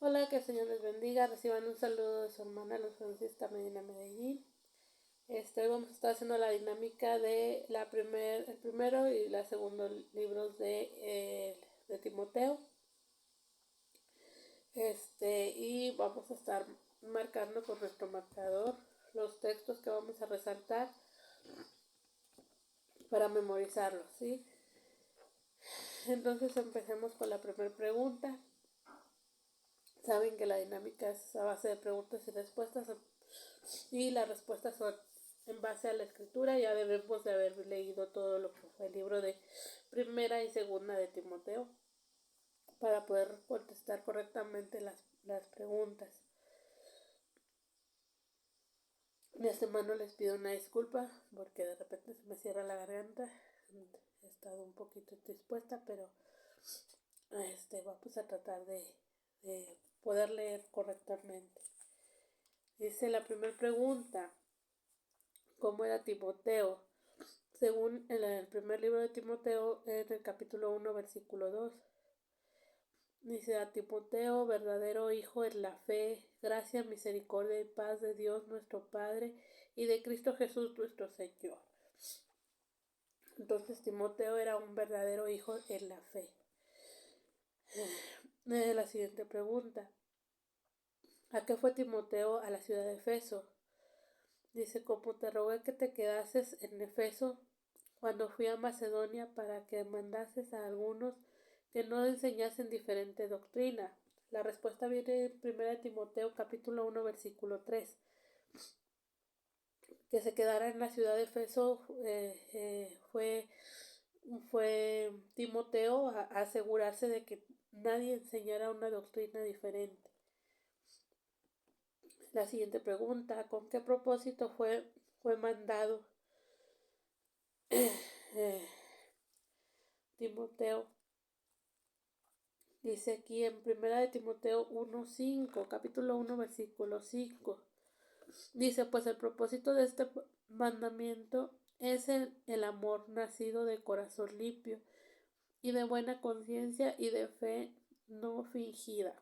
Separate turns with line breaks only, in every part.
Hola, que el Señor les bendiga. Reciban un saludo de su hermana Luz Francisca Medina Medellín. Hoy vamos a estar haciendo la dinámica de el primero y la segundo libros de Timoteo. Y vamos a estar marcando con nuestro marcador los textos que vamos a resaltar para memorizarlos, ¿sí? Entonces empecemos con la primera pregunta. Saben que la dinámica es a base de preguntas y respuestas, y las respuestas son en base a la escritura. Ya debemos de haber leído todo lo que fue el libro de primera y segunda de Timoteo para poder contestar correctamente las preguntas. De antemano les pido una disculpa porque de repente se me cierra la garganta. He estado un poquito indispuesta, pero vamos a tratar de poder leer correctamente. Dice la primera pregunta: ¿cómo era Timoteo? Según el primer libro de Timoteo, en el capítulo 1, versículo 2, dice: a Timoteo, verdadero hijo en la fe, gracia, misericordia y paz de Dios nuestro Padre y de Cristo Jesús nuestro Señor. Entonces Timoteo era un verdadero hijo en la fe. La siguiente pregunta: ¿a qué fue Timoteo a la ciudad de Efeso? Dice: como te rogué que te quedases en Efeso cuando fui a Macedonia, para que mandases a algunos que no enseñasen diferente doctrina. La respuesta viene en 1 Timoteo capítulo 1 versículo 3. Que se quedara en la ciudad de Efeso fue Timoteo a asegurarse de que nadie enseñara una doctrina diferente. La siguiente pregunta: ¿con qué propósito fue mandado Timoteo? Dice aquí en 1 Timoteo 1:5, capítulo 1, versículo 5. Dice: pues el propósito de este mandamiento es el amor nacido de corazón limpio y de buena conciencia y de fe no fingida.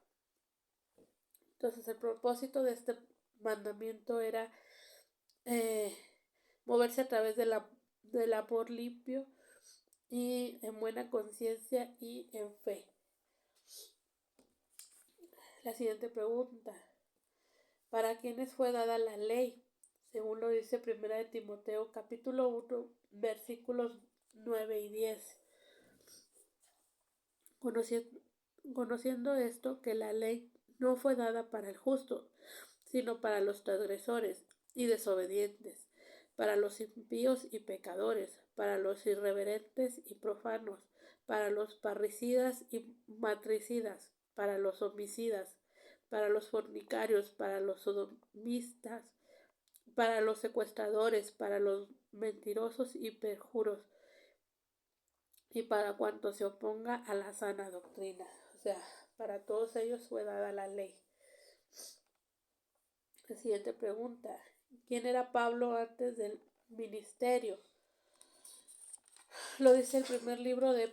Entonces el propósito de este mandamiento era moverse a través del amor limpio y en buena conciencia y en fe. La siguiente pregunta: ¿para quiénes fue dada la ley? Según lo dice 1 Timoteo capítulo 1 versículos 9 y 10. Conociendo esto, que la ley no fue dada para el justo, sino para los transgresores y desobedientes, para los impíos y pecadores, para los irreverentes y profanos, para los parricidas y matricidas, para los homicidas, para los fornicarios, para los sodomistas, para los secuestradores, para los mentirosos y perjuros, y para cuanto se oponga a la sana doctrina. O sea, para todos ellos fue dada la ley. La siguiente pregunta: ¿quién era Pablo antes del ministerio? Lo dice el primer libro de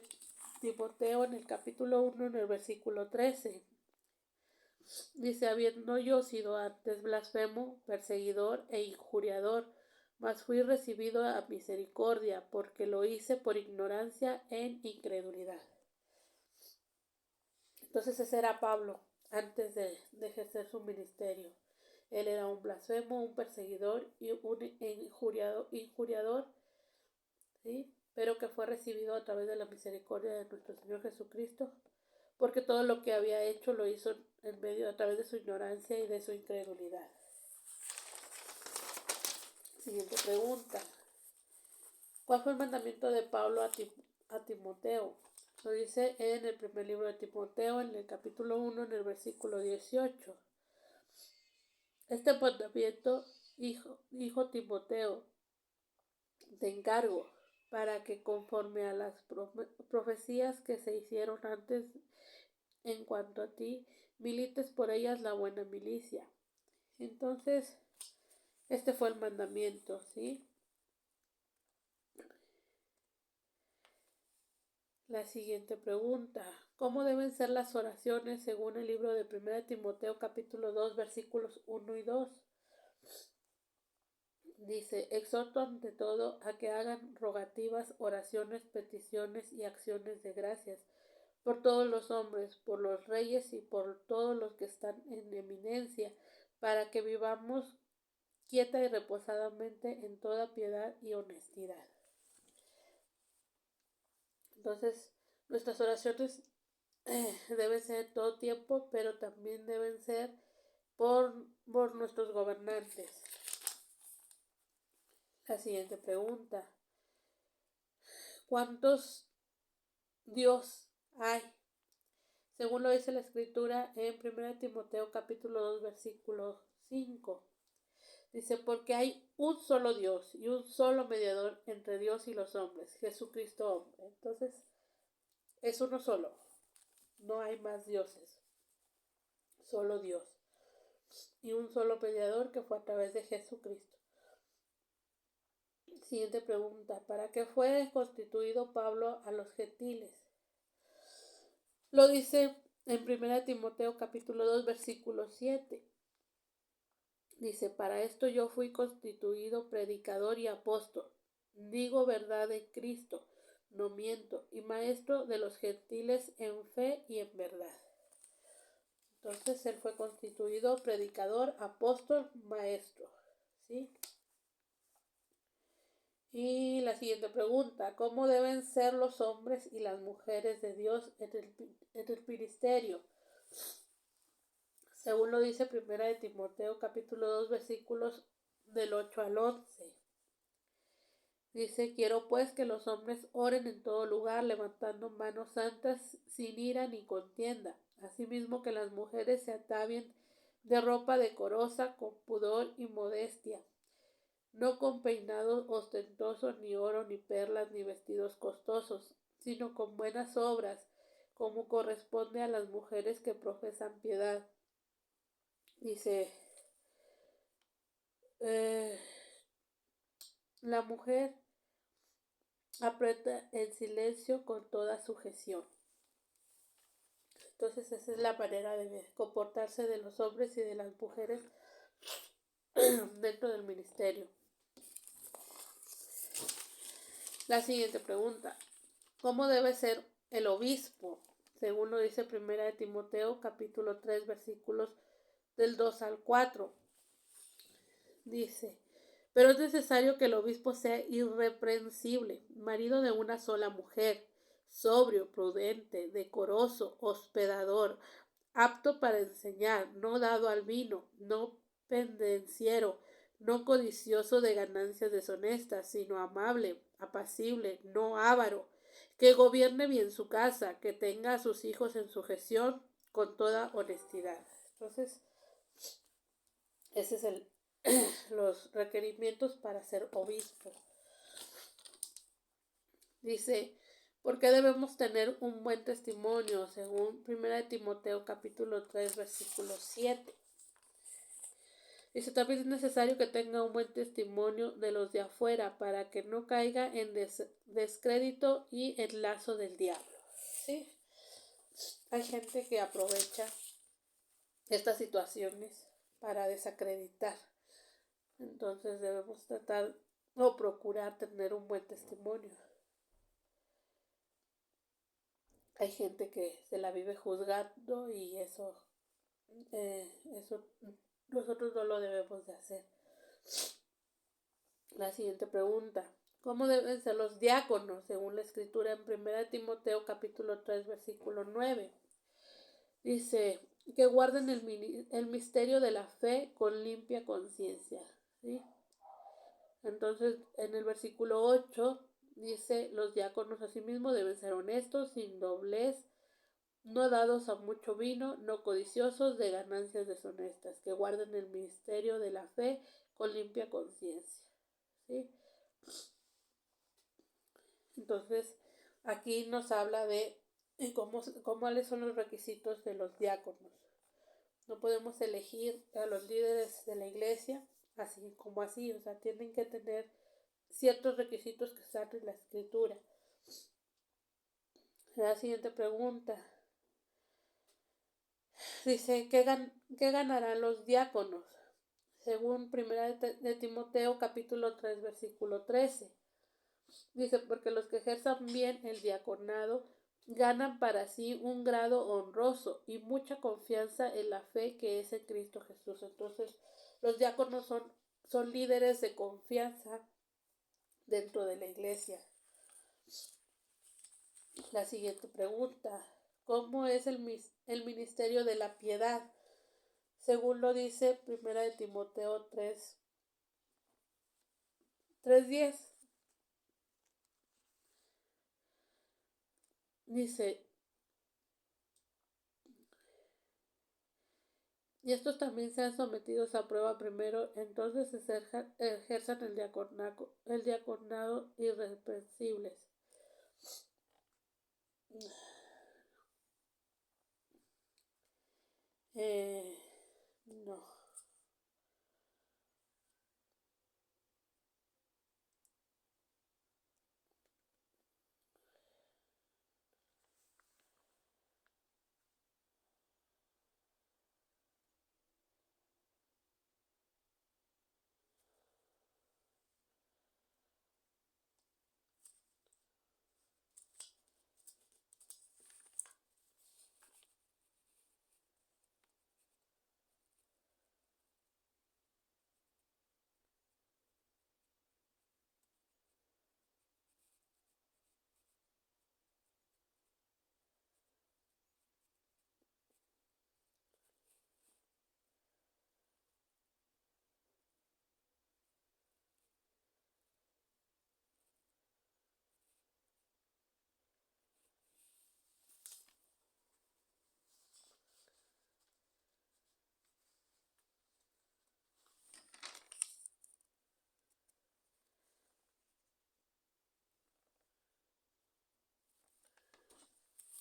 Timoteo en el capítulo 1 en el versículo 13. Dice: habiendo yo sido antes blasfemo, perseguidor e injuriador, mas fui recibido a misericordia, porque lo hice por ignorancia en incredulidad. Entonces ese era Pablo antes de ejercer su ministerio. Él era un blasfemo, un perseguidor y un injuriador, ¿sí? Pero que fue recibido a través de la misericordia de nuestro Señor Jesucristo, porque todo lo que había hecho lo hizo a través de su ignorancia y de su incredulidad. Siguiente pregunta: ¿cuál fue el mandamiento de Pablo a Timoteo? Lo dice en el primer libro de Timoteo, en el capítulo 1, en el versículo 18. Este mandamiento, hijo Timoteo, te encargo, para que conforme a las profecías que se hicieron antes en cuanto a ti, milites por ellas la buena milicia. Entonces, este fue el mandamiento, ¿sí? La siguiente pregunta: ¿Cómo deben ser las oraciones según el libro de 1 Timoteo capítulo 2 versículos 1 y 2? Dice, exhorto ante todo a que hagan rogativas, oraciones, peticiones y acciones de gracias por todos los hombres, por los reyes y por todos los que están en eminencia, para que vivamos quieta y reposadamente en toda piedad y honestidad. Entonces, nuestras oraciones deben ser todo tiempo, pero también deben ser por nuestros gobernantes. La siguiente pregunta. ¿Cuántos Dios hay? Según lo dice la escritura en 1 Timoteo capítulo 2 versículo 5. Dice, porque hay un solo Dios y un solo mediador entre Dios y los hombres, Jesucristo hombre. Entonces, es uno solo. No hay más dioses. Solo Dios. Y un solo mediador que fue a través de Jesucristo. Siguiente pregunta. ¿Para qué fue constituido Pablo a los gentiles? Lo dice en 1 Timoteo capítulo 2 versículo 7. Dice, para esto yo fui constituido predicador y apóstol. Digo verdad en Cristo, no miento, y maestro de los gentiles en fe y en verdad. Entonces él fue constituido predicador, apóstol, maestro. ¿Sí? Y la siguiente pregunta, ¿cómo deben ser los hombres y las mujeres de Dios en el ministerio? Según lo dice 1 Timoteo capítulo 2 versículos del 8 al 11. Dice, quiero pues que los hombres oren en todo lugar, levantando manos santas, sin ira ni contienda. Asimismo que las mujeres se atavien de ropa decorosa, con pudor y modestia, no con peinado ostentoso, ni oro, ni perlas, ni vestidos costosos, sino con buenas obras, como corresponde a las mujeres que profesan piedad. Dice, la mujer aprieta en silencio con toda sujeción. Entonces esa es la manera de comportarse de los hombres y de las mujeres dentro del ministerio. La siguiente pregunta. ¿Cómo debe ser el obispo? Según lo dice 1 Timoteo capítulo 3 versículos del 2 al 4. Dice, pero es necesario que el obispo sea irreprensible, marido de una sola mujer, sobrio, prudente, decoroso, hospedador, apto para enseñar, no dado al vino, no pendenciero, no codicioso de ganancias deshonestas, sino amable, apacible, no avaro, que gobierne bien su casa, que tenga a sus hijos en sujeción con toda honestidad. Entonces, ese es los requerimientos para ser obispo. Dice, ¿por qué debemos tener un buen testimonio? Según 1 Timoteo capítulo 3 versículo 7. Dice, también es necesario que tenga un buen testimonio de los de afuera para que no caiga en descrédito y en lazo del diablo. ¿Sí? Hay gente que aprovecha estas situaciones para desacreditar. Entonces debemos tratar o procurar tener un buen testimonio. Hay gente que se la vive juzgando y eso nosotros no lo debemos de hacer. La siguiente pregunta. ¿Cómo deben ser los diáconos? Según la escritura en 1 Timoteo capítulo 3 versículo 9. Dice que guarden el misterio de la fe con limpia conciencia. ¿Sí? Entonces en el versículo 8 dice, los diáconos asimismo deben ser honestos, sin doblez, no dados a mucho vino, no codiciosos de ganancias deshonestas, que guarden el misterio de la fe con limpia conciencia. ¿Sí? Entonces, aquí nos habla de cuáles son los requisitos de los diáconos. No podemos elegir a los líderes de la iglesia así como así, o sea, tienen que tener ciertos requisitos que están en la escritura. La siguiente pregunta. Dice, ¿qué ganarán los diáconos? Según primera de Timoteo capítulo 3 versículo 13. Dice, porque los que ejerzan bien el diaconado ganan para sí un grado honroso y mucha confianza en la fe que es en Cristo Jesús. Entonces, los diáconos son líderes de confianza dentro de la iglesia. La siguiente pregunta, ¿cómo es el ministerio de la piedad? Según lo dice primera de Timoteo 3:10. Dice, y estos también sean sometidos a prueba primero, entonces ejerzan el diaconado irreprensibles. No.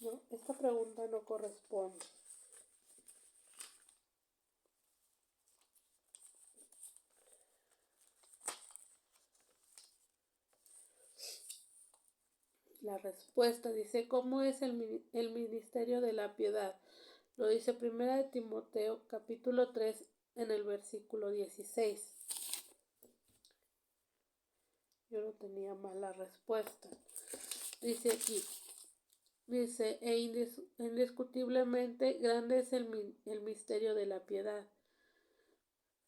No, esta pregunta no corresponde. La respuesta dice, ¿cómo es el ministerio de la piedad? Lo dice primera de Timoteo capítulo 3 en el versículo 16. Yo no tenía mal la respuesta. Dice aquí, dice, indiscutiblemente grande es el misterio de la piedad.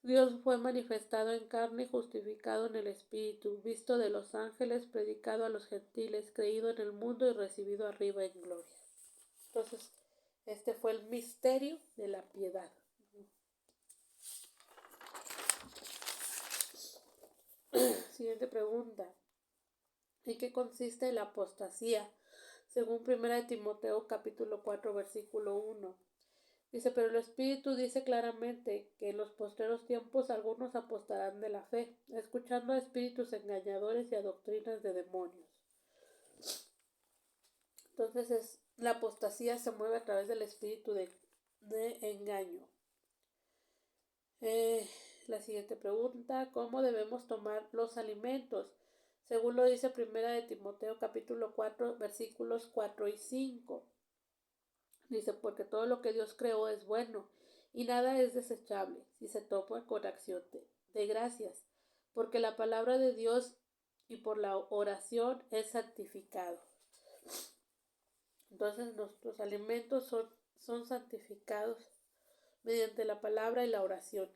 Dios fue manifestado en carne y justificado en el Espíritu, visto de los ángeles, predicado a los gentiles, creído en el mundo y recibido arriba en gloria. Entonces, este fue el misterio de la piedad. Siguiente pregunta. ¿En qué consiste la apostasía? Según 1 Timoteo capítulo 4 versículo 1. Dice, pero el Espíritu dice claramente que en los postreros tiempos algunos apostarán de la fe, escuchando a espíritus engañadores y a doctrinas de demonios. Entonces la apostasía se mueve a través del espíritu de engaño. La siguiente pregunta, ¿cómo debemos tomar los alimentos? Según lo dice 1 de Timoteo capítulo 4 versículos 4 y 5. Dice, porque todo lo que Dios creó es bueno y nada es desechable si se toma con acción de gracias, porque la palabra de Dios y por la oración es santificado. Entonces nuestros alimentos son santificados mediante la palabra y la oración.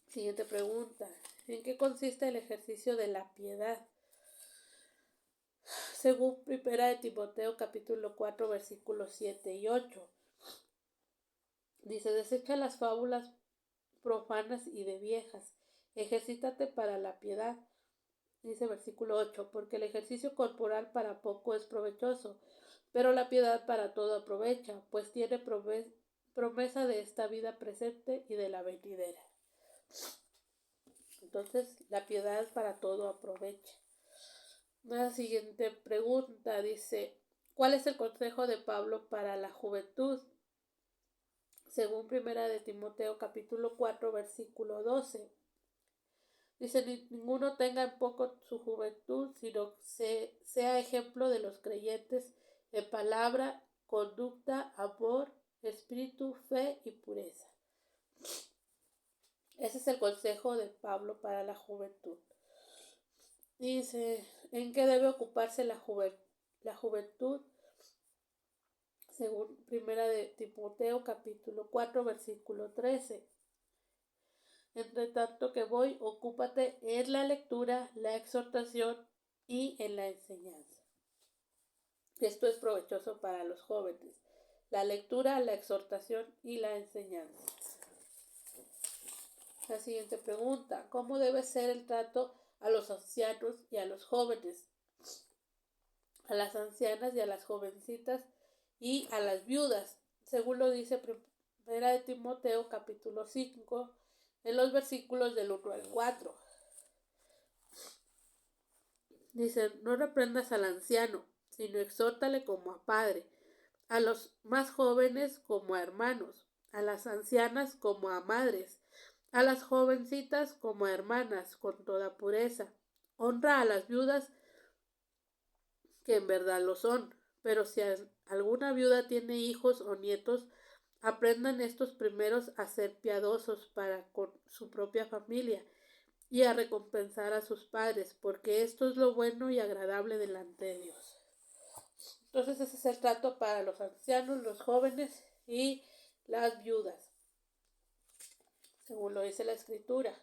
Siguiente pregunta, ¿en qué consiste el ejercicio de la piedad? Según 1 de Timoteo capítulo 4 versículos 7 y 8. Dice, desecha las fábulas profanas y de viejas, ejercítate para la piedad. Dice versículo 8, porque el ejercicio corporal para poco es provechoso, pero la piedad para todo aprovecha, pues tiene promesa de esta vida presente y de la venidera. Entonces, la piedad para todo aprovecha. La siguiente pregunta dice, ¿cuál es el consejo de Pablo para la juventud? Según 1 de Timoteo capítulo 4 versículo 12. Dice, ninguno tenga en poco su juventud, sino sea ejemplo de los creyentes en palabra, conducta, amor, espíritu, fe y pureza. Ese es el consejo de Pablo para la juventud. Dice, ¿en qué debe ocuparse la juventud? Según Primera de Timoteo capítulo 4 versículo 13. Entre tanto que voy, ocúpate en la lectura, la exhortación y en la enseñanza. Esto es provechoso para los jóvenes. La lectura, la exhortación y la enseñanza. La siguiente pregunta, ¿cómo debe ser el trato a los ancianos y a los jóvenes? A las ancianas y a las jovencitas y a las viudas, según lo dice Primera de Timoteo capítulo 5, en los versículos del 1 al 4. Dice, no reprendas al anciano, sino exhórtale como a padre, a los más jóvenes como a hermanos, a las ancianas como a madres, a las jovencitas como a hermanas, con toda pureza. Honra a las viudas que en verdad lo son, pero si alguna viuda tiene hijos o nietos, aprendan estos primeros a ser piadosos para con su propia familia y a recompensar a sus padres, porque esto es lo bueno y agradable delante de Dios. Entonces ese es el trato para los ancianos, los jóvenes y las viudas, según lo dice la Escritura.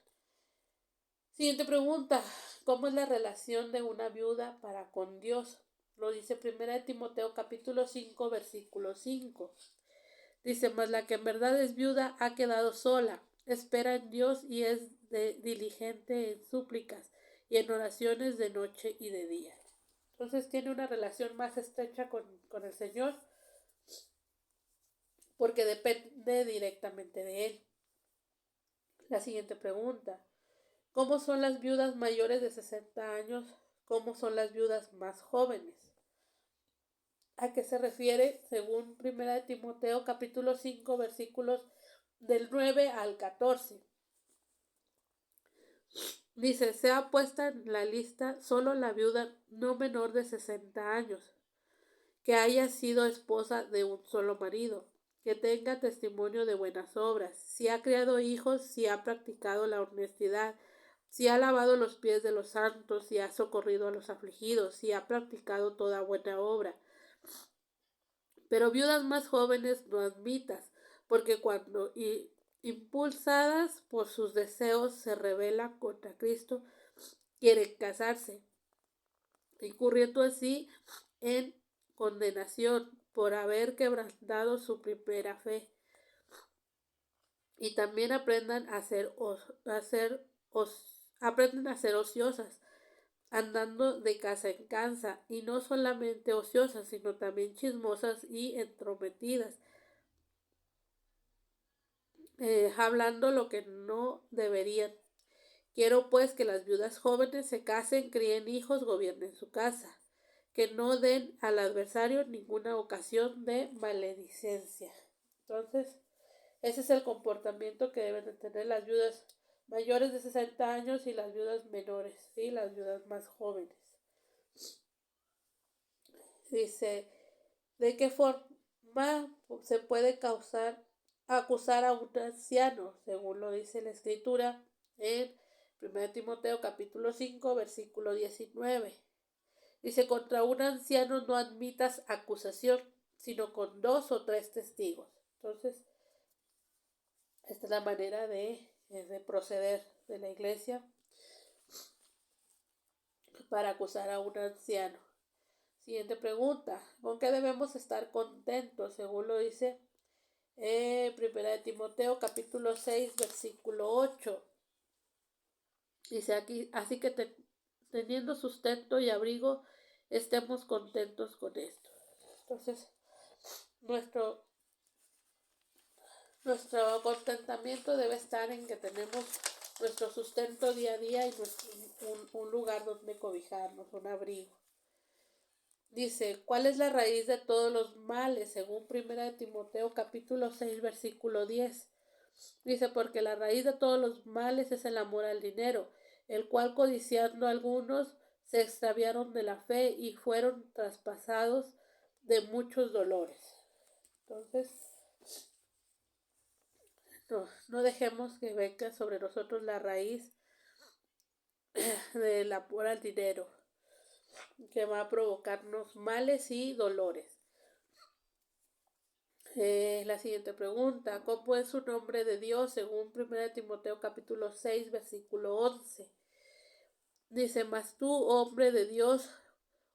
Siguiente pregunta, ¿cómo es la relación de una viuda para con Dios? Lo dice Primera de Timoteo capítulo 5 versículo 5. Dice, mas la que en verdad es viuda ha quedado sola, espera en Dios y es diligente en súplicas y en oraciones de noche y de día. Entonces tiene una relación más estrecha con el Señor porque depende directamente de Él. La siguiente pregunta, ¿cómo son las viudas mayores de 60 años? ¿Cómo son las viudas más jóvenes? ¿A qué se refiere? Según 1 de Timoteo capítulo 5 versículos del 9 al 14. Dice, sea puesta en la lista solo la viuda no menor de 60 años, que haya sido esposa de un solo marido, que tenga testimonio de buenas obras, si ha criado hijos, si ha practicado la honestidad, si ha lavado los pies de los santos, si ha socorrido a los afligidos, si ha practicado toda buena obra. Pero viudas más jóvenes no admitas, porque cuando impulsadas por sus deseos se rebelan contra Cristo, quieren casarse, incurriendo así en condenación por haber quebrantado su primera fe. Y también aprenden a ser ociosas, andando de casa en casa, y no solamente ociosas, sino también chismosas y entrometidas, hablando lo que no deberían. Quiero pues que las viudas jóvenes se casen, críen hijos, gobiernen su casa, que no den al adversario ninguna ocasión de maledicencia. Entonces, ese es el comportamiento que deben de tener las viudas mayores de 60 años y las viudas menores, ¿sí? Las viudas más jóvenes. Dice, ¿de qué forma se puede acusar a un anciano? Según lo dice la Escritura en 1 Timoteo capítulo 5 versículo 19. Dice, contra un anciano no admitas acusación, sino con 2 o 3 testigos. Entonces, esta es la manera de proceder de la iglesia para acusar a un anciano. Siguiente pregunta, ¿con qué debemos estar contentos? Según lo dice 1 de Timoteo capítulo 6 versículo 8. Dice aquí, así que teniendo sustento y abrigo, estemos contentos con esto. Entonces, nuestro contentamiento debe estar en que tenemos nuestro sustento día a día y un lugar donde cobijarnos, un abrigo. Dice, ¿cuál es la raíz de todos los males? Según 1 de Timoteo capítulo 6 versículo 10. Dice, porque la raíz de todos los males es el amor al dinero, el cual codiciando algunos se extraviaron de la fe y fueron traspasados de muchos dolores. Entonces, no dejemos que venga sobre nosotros la raíz del amor al dinero, que va a provocarnos males y dolores. La siguiente pregunta, ¿cómo es su nombre de Dios según 1 Timoteo capítulo 6 versículo 11? Dice, mas tú, hombre de Dios,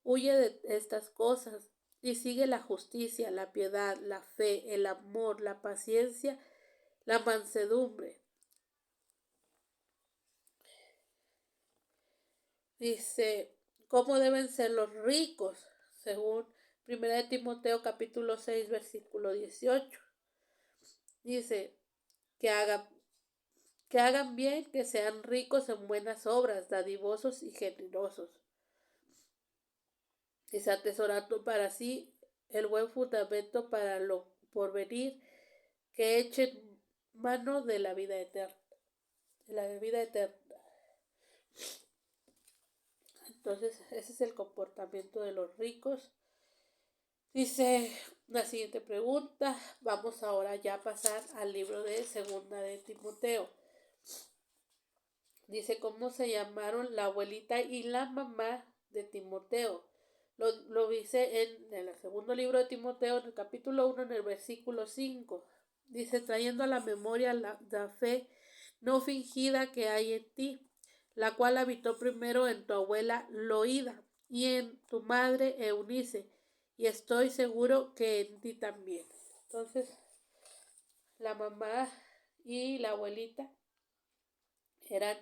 huye de estas cosas y sigue la justicia, la piedad, la fe, el amor, la paciencia, la mansedumbre. Dice, ¿cómo deben ser los ricos? Según 1 Timoteo capítulo 6 versículo 18. Dice, que hagan bien, que sean ricos en buenas obras, dadivosos y generosos. Dice, atesorando para sí el buen fundamento para lo porvenir, que echen mano de la vida eterna. Entonces, ese es el comportamiento de los ricos. Dice la siguiente pregunta. Vamos ahora ya a pasar al libro de Segunda de Timoteo. Dice, ¿cómo se llamaron la abuelita y la mamá de Timoteo? Lo dice en el segundo libro de Timoteo, en el capítulo 1, en el versículo 5. Dice, trayendo a la memoria la fe no fingida que hay en ti, la cual habitó primero en tu abuela Loida y en tu madre Eunice, y estoy seguro que en ti también. Entonces, la mamá y la abuelita eran,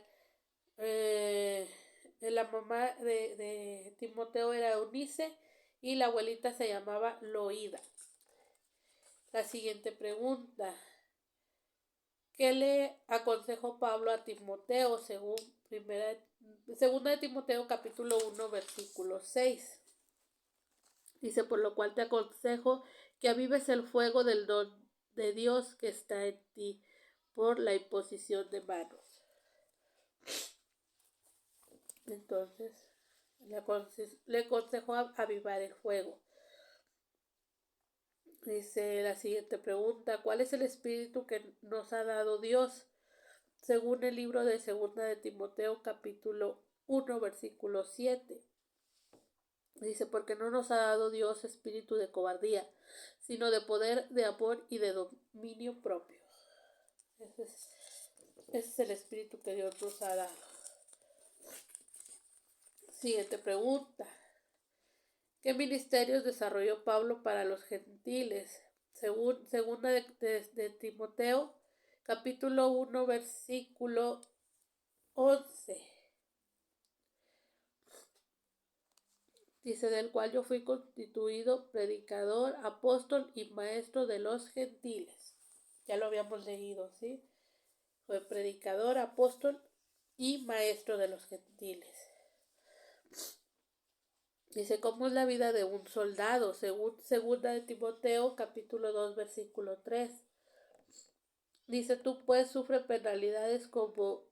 la mamá de Timoteo era Eunice y la abuelita se llamaba Loida. La siguiente pregunta. ¿Qué le aconsejó Pablo a Timoteo según segunda de Timoteo capítulo 1 versículo 6? Dice, por lo cual te aconsejo que avives el fuego del don de Dios que está en ti por la imposición de manos. Entonces, le aconsejó avivar el fuego. Dice la siguiente pregunta, ¿cuál es el espíritu que nos ha dado Dios? Según el libro de Segunda de Timoteo capítulo 1 versículo 7. Dice, porque no nos ha dado Dios espíritu de cobardía, sino de poder, de amor y de dominio propio. Ese es el espíritu que Dios nos ha dado. Siguiente pregunta. ¿Qué ministerios desarrolló Pablo para los gentiles? Según Segunda de Timoteo capítulo 1 versículo 11. Dice, del cual yo fui constituido predicador, apóstol y maestro de los gentiles. Ya lo habíamos leído, ¿sí? Fue predicador, apóstol y maestro de los gentiles. Dice, ¿cómo es la vida de un soldado? Según Segunda de Timoteo capítulo 2 versículo 3. Dice, tú pues sufre penalidades como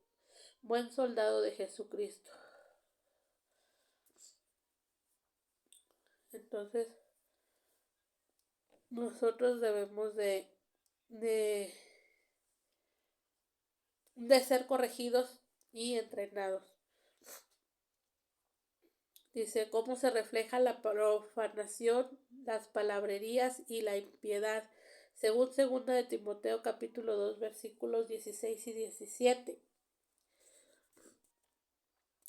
buen soldado de Jesucristo. Entonces, nosotros debemos de ser corregidos y entrenados. Dice, ¿cómo se refleja la profanación, las palabrerías y la impiedad? Según Segunda de Timoteo capítulo 2 versículos 16 y 17.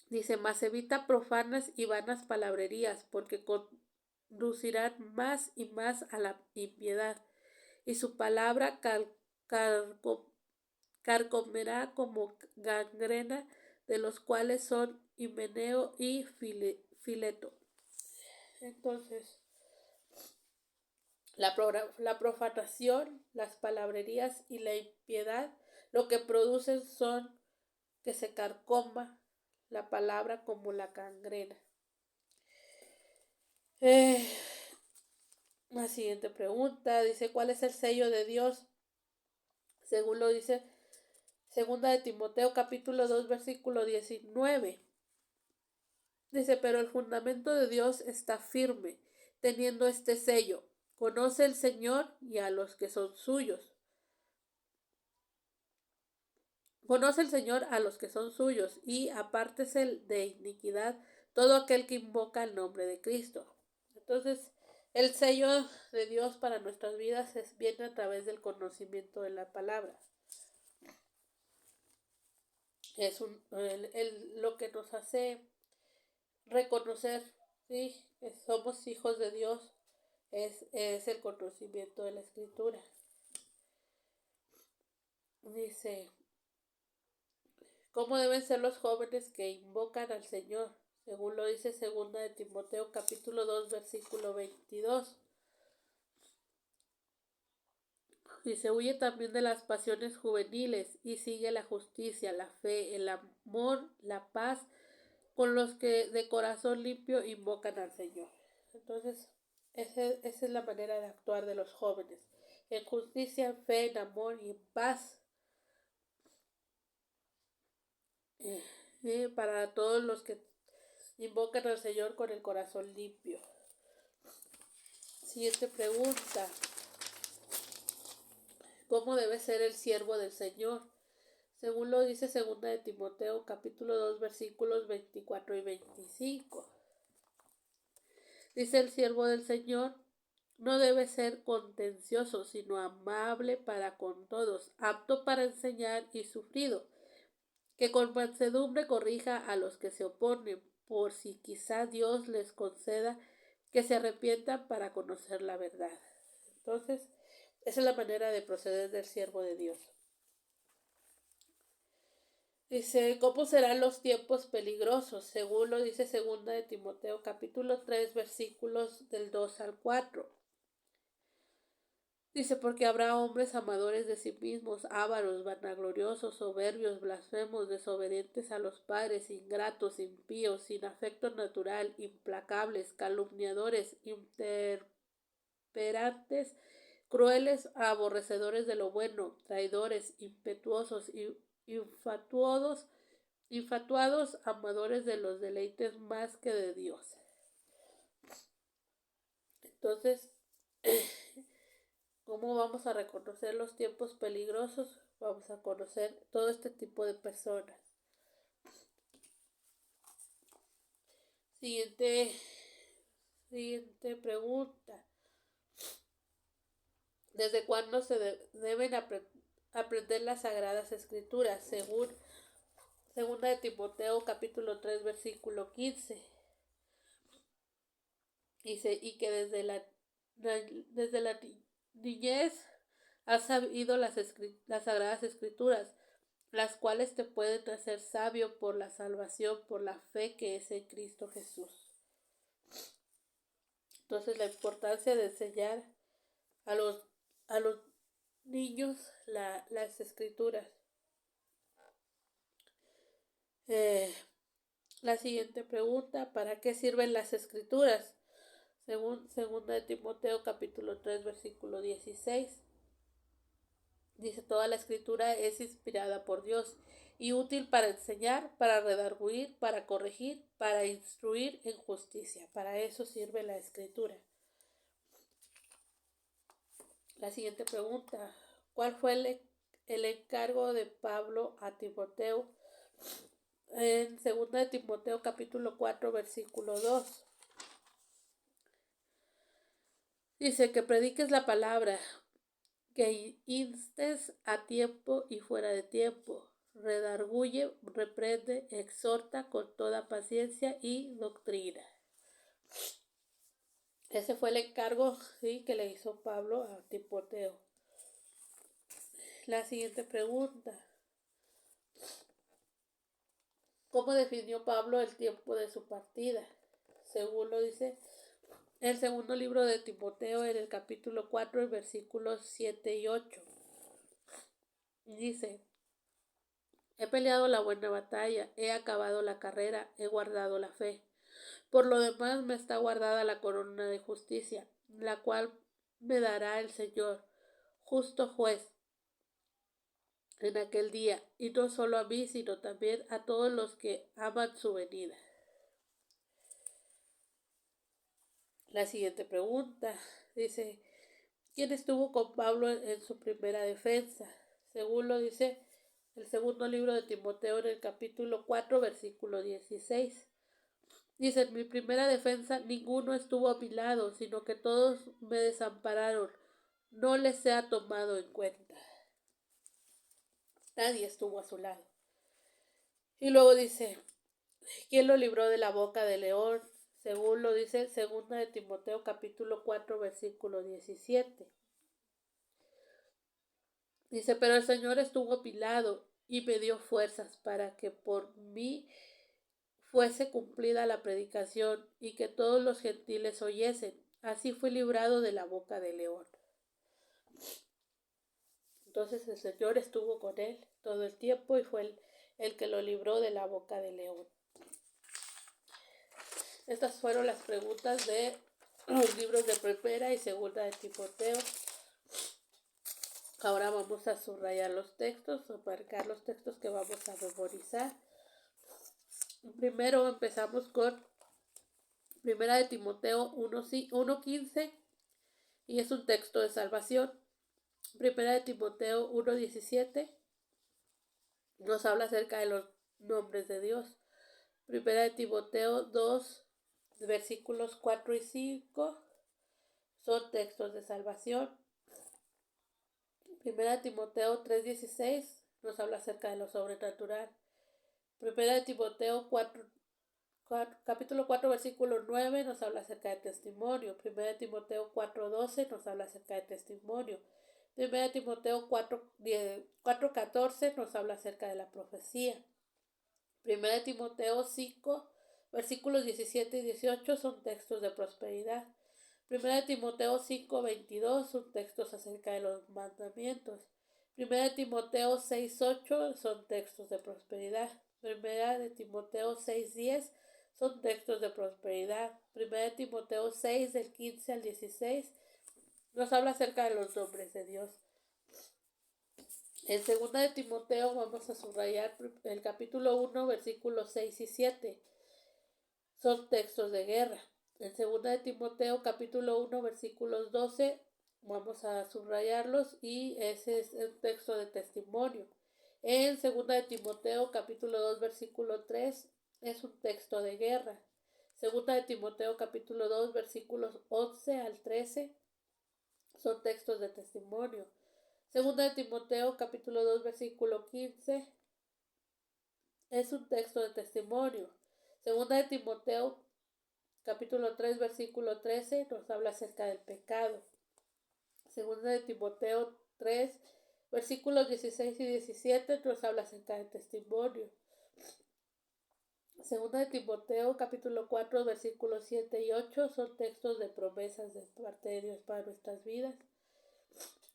Dice, mas evita profanas y vanas palabrerías, porque conducirán más y más a la impiedad, y su palabra carcomerá como gangrena, de los cuales son Himeneo y Fileto. Entonces, la profanación, las palabrerías y la impiedad lo que producen son que se carcoma la palabra como la gangrena. La siguiente pregunta dice, ¿cuál es el sello de Dios? Según lo dice Segunda de Timoteo capítulo 2 versículo 19. Dice, pero el fundamento de Dios está firme, teniendo este sello. Conoce el Señor y a los que son suyos. Conoce el Señor a los que son suyos, y apártese de iniquidad todo aquel que invoca el nombre de Cristo. Entonces, el sello de Dios para nuestras vidas viene a través del conocimiento de la palabra. Es lo que nos hace reconocer, ¿sí?, que somos hijos de Dios, es el conocimiento de la Escritura. Dice, ¿cómo deben ser los jóvenes que invocan al Señor? Según lo dice 2 de Timoteo capítulo 2 versículo 22. Dice, huye también de las pasiones juveniles y sigue la justicia, la fe, el amor, la paz, con los que de corazón limpio invocan al Señor. Entonces, esa es la manera de actuar de los jóvenes. En justicia, en fe, en amor y en paz. Para todos los que invocan al Señor con el corazón limpio. Siguiente pregunta. ¿Cómo debe ser el siervo del Señor? Según lo dice 2 de Timoteo capítulo 2 versículos 24 y 25. Dice, el siervo del Señor no debe ser contencioso, sino amable para con todos, apto para enseñar y sufrido, que con mansedumbre corrija a los que se oponen, por si quizá Dios les conceda que se arrepientan para conocer la verdad. Entonces, esa es la manera de proceder del siervo de Dios. Dice, ¿cómo serán los tiempos peligrosos? Según lo dice 2 de Timoteo capítulo 3 versículos del 2 al 4. Dice, porque habrá hombres amadores de sí mismos, ávaros, vanagloriosos, soberbios, blasfemos, desobedientes a los padres, ingratos, impíos, sin afecto natural, implacables, calumniadores, intemperantes, crueles, aborrecedores de lo bueno, traidores, impetuosos, infatuados, amadores de los deleites más que de Dios. Entonces, ¿cómo vamos a reconocer los tiempos peligrosos? Vamos a conocer todo este tipo de personas. Siguiente pregunta. ¿Desde cuándo se deben aprender las Sagradas Escrituras? Según 2 de Timoteo capítulo 3 versículo 15. Dice, y que desde la niñez has sabido las Sagradas Escrituras, las cuales te pueden hacer sabio por la salvación, por la fe que es en Cristo Jesús. Entonces, la importancia de enseñar a los niños las Escrituras. La siguiente pregunta, ¿para qué sirven las Escrituras? Según 2 de Timoteo capítulo 3 versículo 16. Dice, toda la Escritura es inspirada por Dios y útil para enseñar, para redarguir, para corregir, para instruir en justicia. Para eso sirve la Escritura. La siguiente pregunta, ¿cuál fue el encargo de Pablo a Timoteo? En 2 de Timoteo capítulo 4 versículo 2. Dice, que prediques la palabra, que instes a tiempo y fuera de tiempo, redarguye, reprende, exhorta con toda paciencia y doctrina. Ese fue el encargo, ¿sí?, que le hizo Pablo a Timoteo. La siguiente pregunta, ¿cómo definió Pablo el tiempo de su partida? Según lo dice el segundo libro de Timoteo, en el capítulo 4, versículos 7 y 8. Dice, he peleado la buena batalla, he acabado la carrera, he guardado la fe. Por lo demás me está guardada la corona de justicia, la cual me dará el Señor, justo juez, en aquel día, y no solo a mí, sino también a todos los que aman su venida. La siguiente pregunta, Dice, ¿quién estuvo con Pablo en su primera defensa? Según lo dice el segundo libro de Timoteo en el capítulo 4, versículo 16. Dice, en mi primera defensa ninguno estuvo a mi lado, sino que todos me desampararon. No les sea tomado en cuenta. Nadie estuvo a su lado. Y luego dice, ¿quién lo libró de la boca del león? Según lo dice segunda de Timoteo capítulo 4 versículo 17. Dice, pero el Señor estuvo a mi lado y me dio fuerzas para que por mí fuese cumplida la predicación y que todos los gentiles oyesen. Así fui librado de la boca del león. Entonces el Señor estuvo con él todo el tiempo y fue el que lo libró de la boca del león. Estas fueron las preguntas de los libros de Primera y Segunda de Timoteo. Ahora vamos a subrayar los textos o marcar los textos que vamos a memorizar. Primero empezamos con Primera de Timoteo 1:15 y es un texto de salvación. Primera de Timoteo 1:17 nos habla acerca de los nombres de Dios. Primera de Timoteo 2, versículos 4 y 5 son textos de salvación. Primera de Timoteo 3:16 nos habla acerca de lo sobrenatural. Primera de Timoteo capítulo 4, versículo 9 nos habla acerca de testimonio. Primera de Timoteo 4:12 nos habla acerca de testimonio. Primera de Timoteo 4:14 nos habla acerca de la profecía. Primera de Timoteo 5, versículos 17 y 18 son textos de prosperidad. Primera de Timoteo 5:22 son textos acerca de los mandamientos. Primera de Timoteo 6:8 son textos de prosperidad. Primera de Timoteo 6:10 son textos de prosperidad. Primera de Timoteo 6 del 15 al 16 nos habla acerca de los nombres de Dios. En segunda de Timoteo vamos a subrayar el capítulo 1 versículos 6 y 7. Son textos de guerra. En segunda de Timoteo capítulo 1 versículos 12 vamos a subrayarlos y ese es el texto de testimonio. En segunda de Timoteo capítulo 2 versículo 3 es un texto de guerra. Segunda de Timoteo capítulo 2 versículos 11 al 13 son textos de testimonio. Segunda de Timoteo capítulo 2 versículo 15 es un texto de testimonio. Segunda de Timoteo capítulo 3 versículo 13 nos habla acerca del pecado. Segunda de Timoteo 3 versículos 16 y 17 nos habla acerca del testimonio. Segunda de Timoteo capítulo 4 versículos 7 y 8 son textos de promesas de parte de Dios para nuestras vidas.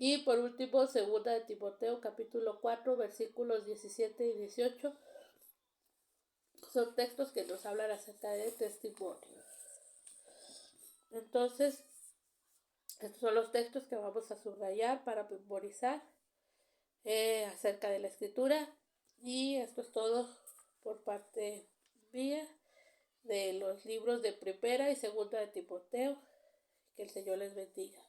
Y por último, segunda de Timoteo capítulo 4 versículos 17 y 18 son textos que nos hablan acerca del testimonio. Entonces, estos son los textos que vamos a subrayar para memorizar acerca de la escritura. Y esto es todo por parte mía de los libros de Primera y Segunda de Timoteo. Que el Señor les bendiga.